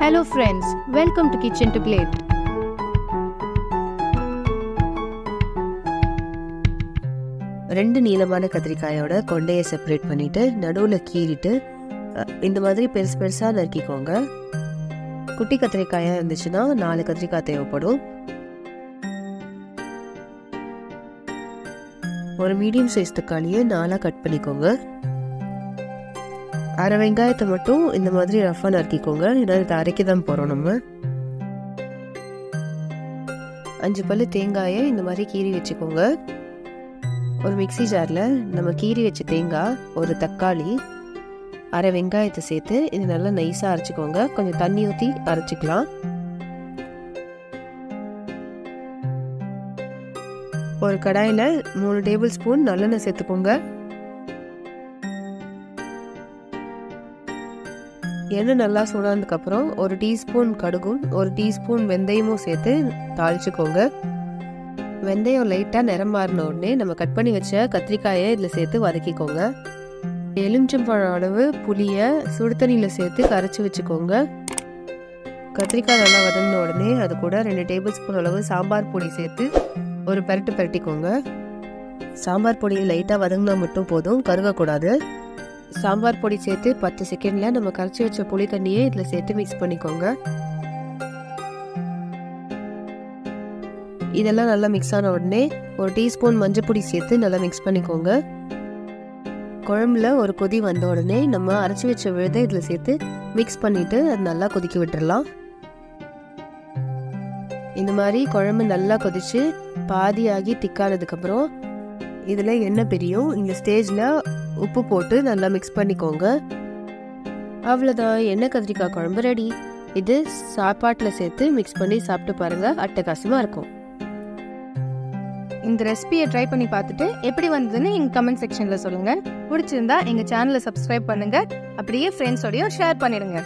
Hello friends, welcome to Kitchen to Plate. ரெண்டு நீளமான கத்திரிக்காயோட கொண்டையை separate பண்ணிட்டு நடுவில் கீறிட்டு இந்த மாதிரி பெருசு பெருசாக நறுக்கிக்கோங்க. குட்டி கத்திரிக்காயாக இருந்துச்சுன்னா 4 கத்திரிக்காய் தேவைப்படும். ஒரு மீடியம் சைஸ் தக்காளியை 4 கட் பண்ணிக்கோங்க. அரை வெங்காயத்தை மட்டும் இந்த மாதிரி ரஃபாக நறுக்கிக்கோங்க. ஏன்னா இதை அரைக்க தான் போகிறோம் நம்ம. 5 பல்லு தேங்காயை இந்த மாதிரி கீறி வச்சுக்கோங்க. ஒரு மிக்சி ஜாரில் நம்ம கீறி வச்ச தேங்காய், ஒரு தக்காளி, அரை வெங்காயத்தை சேர்த்து இது நல்லா நைஸாக அரைச்சிக்கோங்க. கொஞ்சம் தண்ணி ஊற்றி அரைச்சிக்கலாம். ஒரு கடாயில் 3 டேபிள் ஸ்பூன் நல்லெண்ணெய் சேர்த்துக்கோங்க. எண்ணெய் நல்லா சூடானதுக்கப்புறம் 1 டீஸ்பூன் கடுகும் 1 டீஸ்பூன் வெந்தயமும் சேர்த்து தாளிச்சுக்கோங்க. வெந்தயம் லைட்டாக நிறம் மாறின உடனே நம்ம கட் பண்ணி வச்ச கத்திரிக்காயை இதில் சேர்த்து வதக்கிக்கோங்க. எலுமிச்சம்பழம் அளவு புளியை சுடு தண்ணியில் சேர்த்து கரைச்சி வச்சுக்கோங்க. கத்திரிக்காய் நல்லா வதங்கின உடனே அது கூட 2 டேபிள் ஸ்பூன் அளவு சாம்பார் பொடி சேர்த்து ஒரு பரட்டிக்கோங்க. சாம்பார் பொடி லைட்டாக வதங்கினா மட்டும் போதும், கருகக்கூடாது. சாம்பார் பொடி சேர்த்து 10 செகண்டில் நம்ம கரைச்சி வச்ச புளி தண்ணியை இதில் சேர்த்து மிக்ஸ் பண்ணிக்கோங்க. இதெல்லாம் நல்லா மிக்ஸ் ஆன உடனே 1 டீஸ்பூன் மஞ்சள் பொடி சேர்த்து நல்லா மிக்ஸ் பண்ணிக்கோங்க. குழம்புல ஒரு கொதி வந்த உடனே நம்ம அரைச்சி வச்ச விழுதை இதில் சேர்த்து மிக்ஸ் பண்ணிட்டு அது நல்லா கொதிக்க விட்டுடலாம். இந்த மாதிரி குழம்பு நல்லா கொதிச்சு பாதியாகி திக்கானதுக்கப்புறம் இதில் எண்ணெய் பிரியும். இந்த ஸ்டேஜில் உப்பு போட்டு நல்லா மிக்ஸ் பண்ணிக்கோங்க. அவ்வளோதான், எண்ணெய் கத்திரிக்காய் குழம்பு ரெடி. இது சாப்பாட்டில் சேர்த்து மிக்ஸ் பண்ணி சாப்பிட்டு பாருங்கள், அட்டகாசமாக இருக்கும். இந்த ரெசிபியை ட்ரை பண்ணி பார்த்துட்டு எப்படி வந்ததுன்னு எங்கள் கமெண்ட் செக்ஷனில் சொல்லுங்கள். பிடிச்சிருந்தா எங்கள் சேனலை சப்ஸ்கிரைப் பண்ணுங்கள். அப்படியே ஃப்ரெண்ட்ஸோடையும் ஷேர் பண்ணிடுங்க.